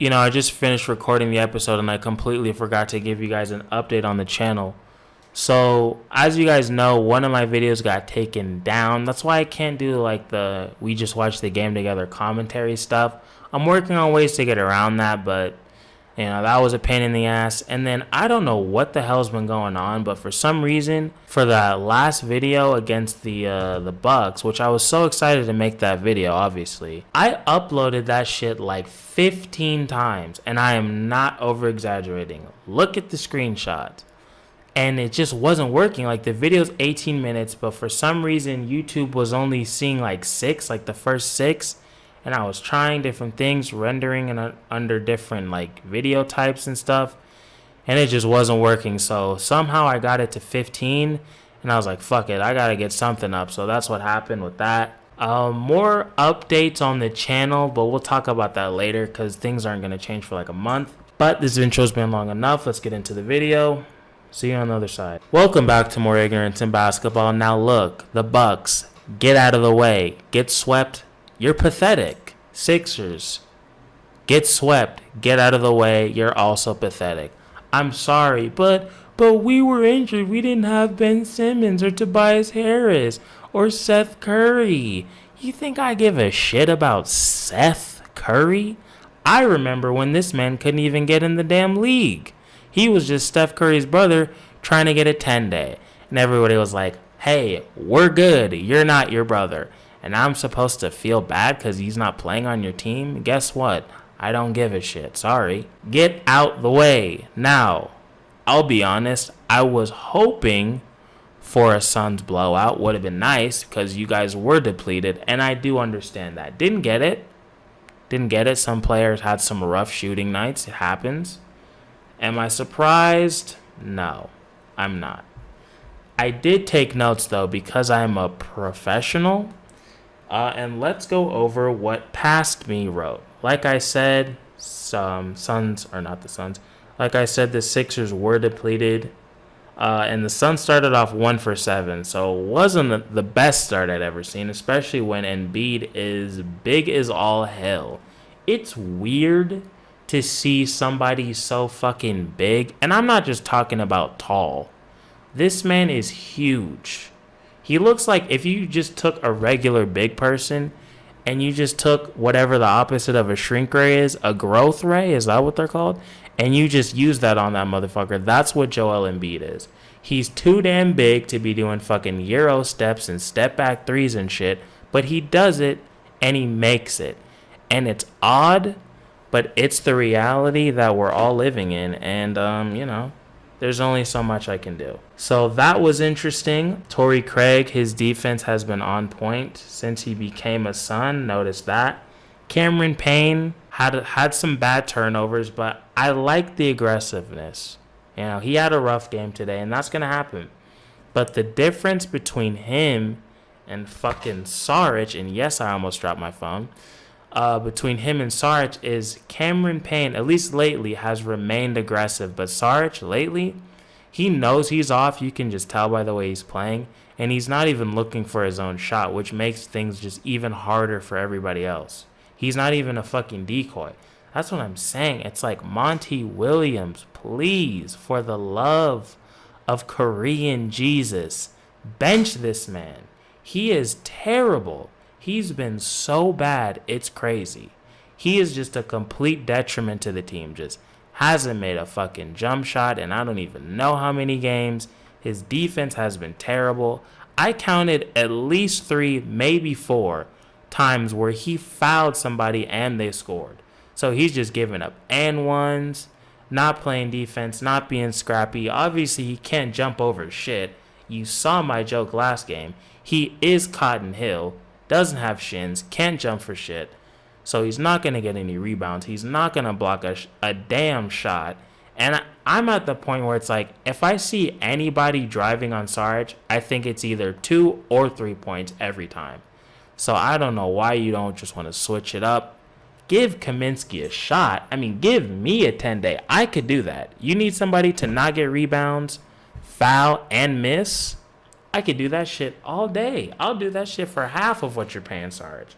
I just finished recording the episode and I completely forgot to give you guys an update on the channel. So, as you guys know, one of my videos got taken down. That's why I can't do like the we just watched the game together commentary stuff. I'm working on ways to get around that, but that was a pain in the ass. And then I don't know what the hell's been going on, but for some reason, for that last video against the Bucks, which I was so excited to make that video, obviously, I uploaded that shit like 15 times, and I am not over exaggerating. Look at the screenshot. And it just wasn't working. Like, the video's 18 minutes, but for some reason YouTube was only seeing like the first 6. And I was trying different things, rendering and under different like video types and stuff, and it just wasn't working. So somehow I got it to 15, and I was like, fuck it, I gotta get something up. So that's what happened with that. More updates on the channel, but we'll talk about that later because things aren't gonna change for like a month. But this intro's been long enough. Let's get into the video. See you on the other side. Welcome back to More Ignorance in Basketball. Now look, the Bucks, get out of the way. Get swept. You're pathetic. Sixers, get swept. Get out of the way. You're also pathetic. I'm sorry, but we were injured. We didn't have Ben Simmons or Tobias Harris or Seth Curry. You think I give a shit about Seth Curry? I remember when this man couldn't even get in the damn league. He was just Steph Curry's brother trying to get a 10-day. And everybody was like, hey, we're good. You're not your brother. And I'm supposed to feel bad because he's not playing on your team? Guess what? I don't give a shit. Sorry. Get out the way. Now, I'll be honest. I was hoping for a Suns blowout. Would have been nice because you guys were depleted. And I do understand that. Didn't get it. Some players had some rough shooting nights. It happens. Am I surprised? No, I'm not. I did take notes, though, because I'm a professional. And let's go over what Past Me wrote. Like I said, Like I said, the Sixers were depleted. And the Suns started off 1 for 7. So it wasn't the best start I'd ever seen, especially when Embiid is big as all hell. It's weird to see somebody so fucking big. And I'm not just talking about tall. This man is huge. He looks like if you just took a regular big person and you just took whatever the opposite of a shrink ray is, a growth ray, is that what they're called? And you just use that on that motherfucker. That's what Joel Embiid is. He's too damn big to be doing fucking Euro steps and step back threes and shit, but he does it and he makes it. And it's odd, but it's the reality that we're all living in. And, there's only so much I can do. So that was interesting. Torrey Craig, his defense has been on point since he became a Sun. Notice that. Cameron Payne had some bad turnovers, but I like the aggressiveness. He had a rough game today, and that's going to happen. But the difference between him and fucking Saric, and yes, I almost dropped my phone, between him and Saric is Cameron Payne, at least lately, has remained aggressive. But Saric, lately, he knows he's off. You can just tell by the way he's playing. And he's not even looking for his own shot, which makes things just even harder for everybody else. He's not even a fucking decoy. That's what I'm saying. It's like, Monty Williams, please, for the love of Korean Jesus, bench this man. He is terrible. He's been so bad, it's crazy. He is just a complete detriment to the team. Just hasn't made a fucking jump shot in I don't even know how many games. His defense has been terrible. I counted at least 3, maybe 4 times where he fouled somebody and they scored. So he's just giving up and ones, not playing defense, not being scrappy. Obviously, he can't jump over shit. You saw my joke last game. He is Cotton Hill. Doesn't have shins, can't jump for shit. So he's not going to get any rebounds. He's not going to block a damn shot. And I'm at the point where it's like, if I see anybody driving on Saric, I think it's either 2 or 3 points every time. So I don't know why you don't just want to switch it up. Give Kaminsky a shot. I mean, give me a 10-day. I could do that. You need somebody to not get rebounds, foul, and miss. I could do that shit all day. I'll do that shit for half of what you're paying Sarge.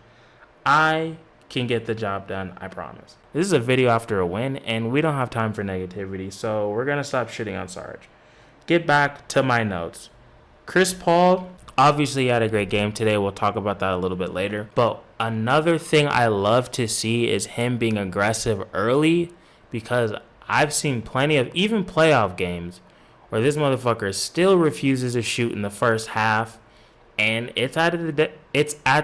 I can get the job done, I promise. This is a video after a win, and we don't have time for negativity, so we're going to stop shitting on Sarge. Get back to my notes. Chris Paul obviously had a great game today. We'll talk about that a little bit later. But another thing I love to see is him being aggressive early, because I've seen plenty of even playoff games where this motherfucker still refuses to shoot in the first half, and it's at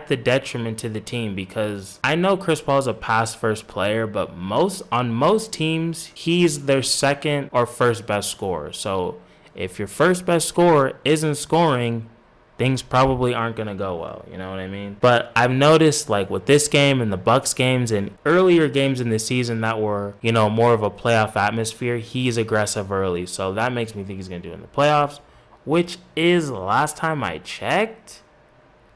the detriment to the team, because I know Chris Paul's a pass first player, but on most teams he's their second or first best scorer. So if your first best scorer isn't scoring, things probably aren't going to go well. You know what I mean? But I've noticed, like, with this game and the Bucks games and earlier games in the season that were, more of a playoff atmosphere, he's aggressive early. So that makes me think he's going to do it in the playoffs, which is, last time I checked,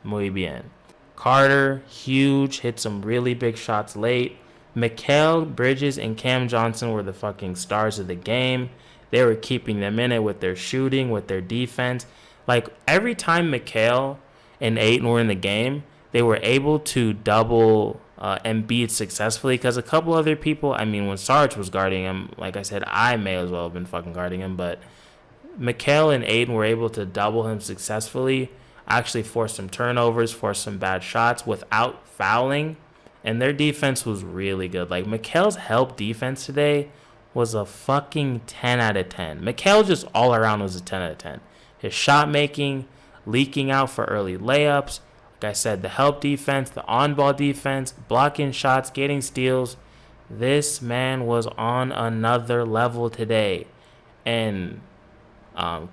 muy bien. Carter, huge, hit some really big shots late. Mikal Bridges and Cam Johnson were the fucking stars of the game. They were keeping them in it with their shooting, with their defense. Like, every time Mikal and Ayton were in the game, they were able to double Embiid successfully, because a couple other people, when Sarge was guarding him, like I said, I may as well have been fucking guarding him, but Mikal and Ayton were able to double him successfully, actually force some turnovers, force some bad shots without fouling, and their defense was really good. Like, Mikal's help defense today was a fucking 10 out of 10. Mikal just all around was a 10 out of 10. His shot making, leaking out for early layups, like I said, the help defense, the on-ball defense, blocking shots, getting steals. This man was on another level today. And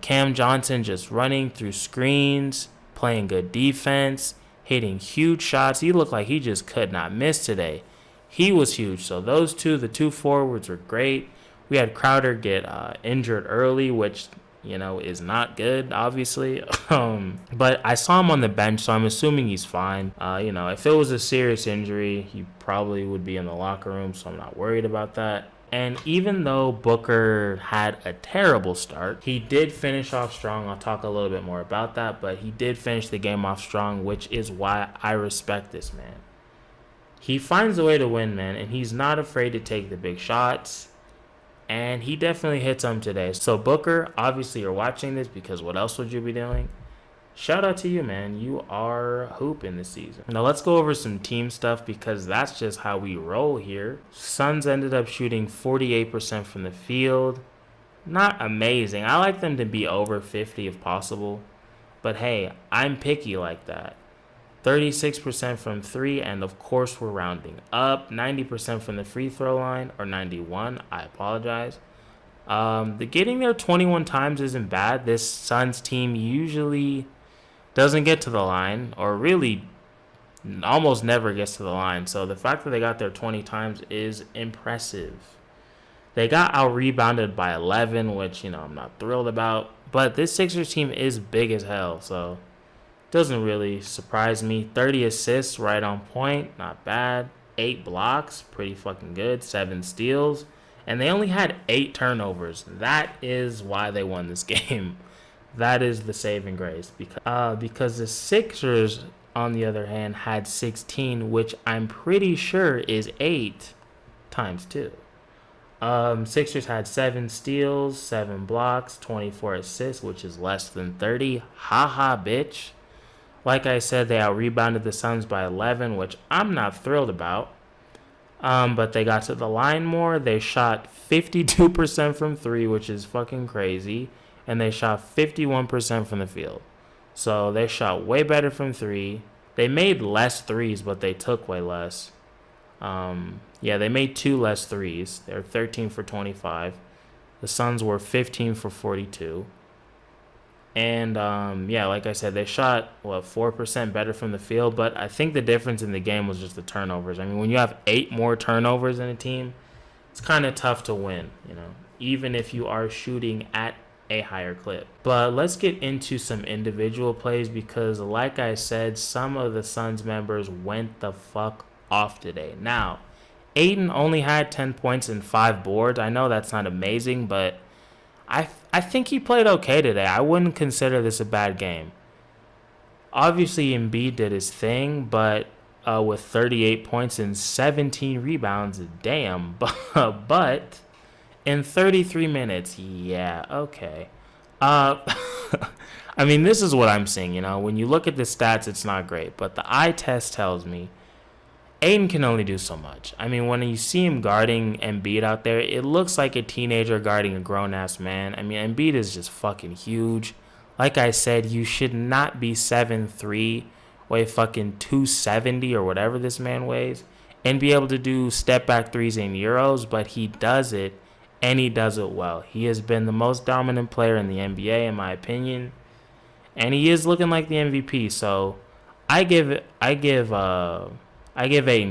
Cam Johnson just running through screens, playing good defense, hitting huge shots. He looked like he just could not miss today. He was huge. So those two, the two forwards, were great. We had Crowder get injured early, which, is not good, obviously. But I saw him on the bench, so I'm assuming he's fine. If it was a serious injury, he probably would be in the locker room, so I'm not worried about that. And even though Booker had a terrible start, he did finish off strong. I'll talk a little bit more about that, but he did finish the game off strong, which is why I respect this man. He finds a way to win, man, and he's not afraid to take the big shots. And he definitely hits them today. So Booker, obviously you're watching this, because what else would you be doing? Shout out to you, man. You are hooping this season. Now let's go over some team stuff, because that's just how we roll here. Suns ended up shooting 48% from the field. Not amazing. I like them to be over 50 if possible. But hey, I'm picky like that. 36% from 3, and of course we're rounding up. 90% from the free throw line, or 91, I apologize. The getting there 21 times isn't bad. This Suns team usually doesn't get to the line, or really almost never gets to the line. So the fact that they got there 20 times is impressive. They got out-rebounded by 11, which, I'm not thrilled about. But this Sixers team is big as hell, so doesn't really surprise me. 30 assists, right on point, not bad. 8 blocks, pretty fucking good. 7 steals, and they only had 8 turnovers. That is why they won this game. That is the saving grace, because the Sixers, on the other hand, had 16, which I'm pretty sure is 8 times 2. Sixers had 7 steals, 7 blocks, 24 assists, which is less than 30. Haha, bitch. Like I said, they out-rebounded the Suns by 11, which I'm not thrilled about. But they got to the line more. They shot 52% from 3, which is fucking crazy. And they shot 51% from the field. So they shot way better from 3. They made less threes, but they took way less. They made 2 less threes. They were 13 for 25. The Suns were 15 for 42. And, like I said, they shot, 4% better from the field. But I think the difference in the game was just the turnovers. When you have 8 more turnovers in a team, it's kind of tough to win, even if you are shooting at a higher clip. But let's get into some individual plays, because, like I said, some of the Suns members went the fuck off today. Now, Ayton only had 10 points and 5 boards. I know that's not amazing, but I think he played okay today. I wouldn't consider this a bad game. Obviously, Embiid did his thing, but with 38 points and 17 rebounds. Damn. But in 33 minutes, yeah, okay. Uh, I mean, this is what I'm seeing, When you look at the stats, it's not great. But the eye test tells me Aiden can only do so much. I mean, when you see him guarding Embiid out there, it looks like a teenager guarding a grown-ass man. I mean, Embiid is just fucking huge. Like I said, you should not be 7'3", weigh fucking 270 or whatever this man weighs, and be able to do step-back threes in Euros, but he does it, and he does it well. He has been the most dominant player in the NBA, in my opinion, and he is looking like the MVP, so I give Aiden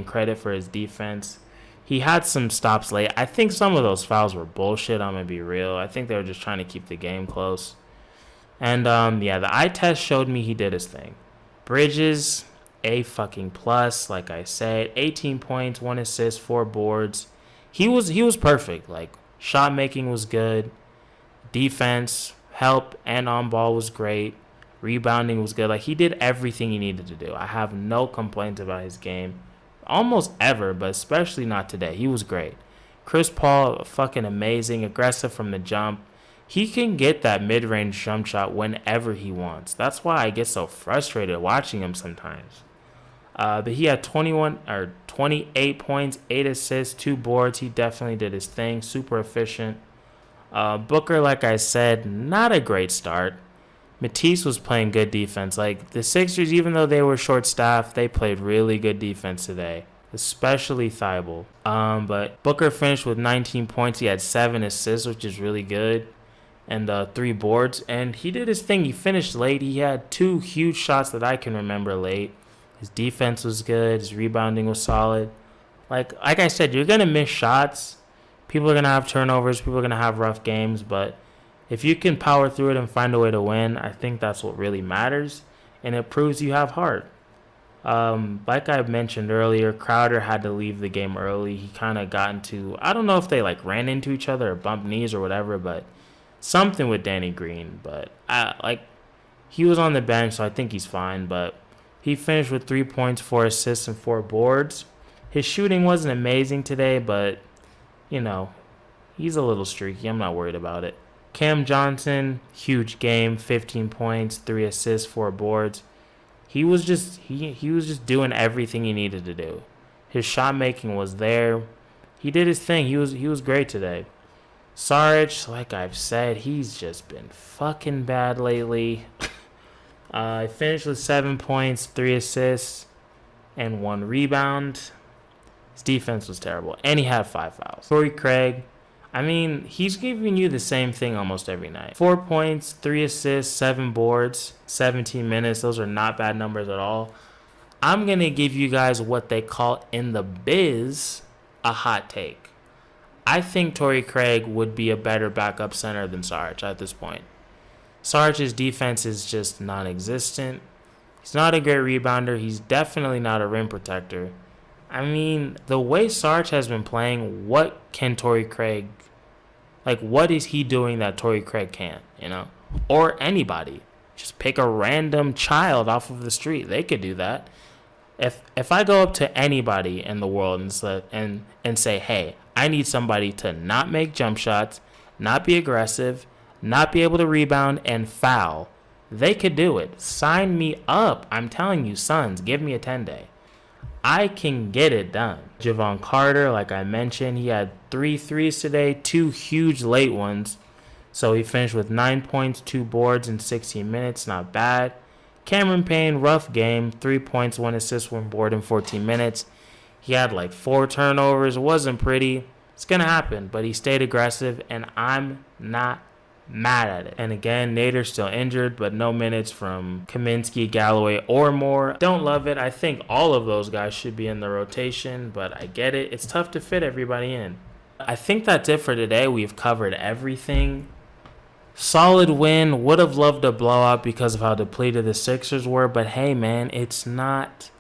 credit for his defense. He had some stops late. I think some of those fouls were bullshit, I'm going to be real. I think they were just trying to keep the game close. And, the eye test showed me he did his thing. Bridges, A fucking plus, like I said. 18 points, 1 assist, 4 boards. He was perfect. Like, shot making was good. Defense, help, and on ball was great. Rebounding was good. Like, he did everything he needed to do. I have no complaints about his game. Almost ever, but especially not today. He was great. Chris Paul, fucking amazing. Aggressive from the jump. He can get that mid-range jump shot whenever he wants. That's why I get so frustrated watching him sometimes. But he had 28 points, 8 assists, 2 boards. He definitely did his thing. Super efficient. Booker, like I said, not a great start. Matisse was playing good defense. Like, the Sixers, even though they were short-staffed, they played really good defense today, especially Thibault. But Booker finished with 19 points. He had 7 assists, which is really good, and 3 boards. And he did his thing. He finished late. He had 2 huge shots that I can remember late. His defense was good. His rebounding was solid. Like I said, you're going to miss shots. People are going to have turnovers. People are going to have rough games, but if you can power through it and find a way to win, I think that's what really matters, and it proves you have heart. Like I mentioned earlier, Crowder had to leave the game early. He kind of got into, I don't know if they ran into each other or bumped knees or whatever, but something with Danny Green. But he was on the bench, so I think he's fine. But he finished with 3 points, 4 assists, and 4 boards. His shooting wasn't amazing today, but he's a little streaky. I'm not worried about it. Cam Johnson, huge game, 15 points, 3 assists, 4 boards. He was just doing everything he needed to do. His shot making was there. He did his thing. He was great today. Saric, like I've said, he's just been fucking bad lately. He finished with 7 points, 3 assists, and 1 rebound. His defense was terrible, and he had 5 fouls. Torrey Craig, I mean, he's giving you the same thing almost every night. 4 points, 3 assists, 7 boards, 17 minutes. Those are not bad numbers at all. I'm going to give you guys what they call in the biz a hot take. I think Torrey Craig would be a better backup center than Saric at this point. Saric's defense is just non-existent. He's not a great rebounder. He's definitely not a rim protector. I mean, the way Saric has been playing, what can Torrey Craig... what is he doing that Torrey Craig can't, Or anybody. Just pick a random child off of the street. They could do that. If I go up to anybody in the world and say, hey, I need somebody to not make jump shots, not be aggressive, not be able to rebound, and foul, they could do it. Sign me up. I'm telling you, Suns, give me a 10-day. I can get it done. Javon Carter, like I mentioned, he had 3 threes today, 2 huge late ones. So he finished with 9 points, 2 boards in 16 minutes. Not bad. Cameron Payne, rough game. 3 points, 1 assist, 1 board in 14 minutes. He had 4 turnovers. It wasn't pretty. It's going to happen, but he stayed aggressive, and I'm not mad at it. And again, Nader's still injured, but no minutes from Kaminsky, Galloway, or Moore. Don't love it. I think all of those guys should be in the rotation, but I get it. It's tough to fit everybody in. I think that's it for today. We've covered everything. Solid win. Would have loved a blowout because of how depleted the Sixers were, but hey, man, it's not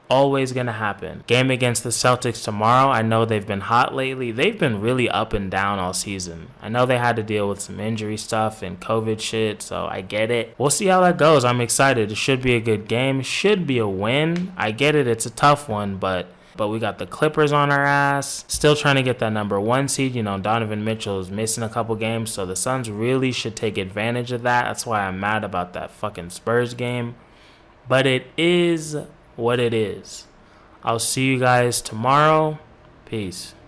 always going to happen. Game against the Celtics tomorrow. I know they've been hot lately. They've been really up and down all season. I know they had to deal with some injury stuff and COVID shit, so I get it. We'll see how that goes. I'm excited. It should be a good game. Should be a win. I get it. It's a tough one, but we got the Clippers on our ass. Still trying to get that number 1 seed. You know, Donovan Mitchell is missing a couple games, so the Suns really should take advantage of that. That's why I'm mad about that fucking Spurs game. But it is what it is. I'll see you guys tomorrow. Peace.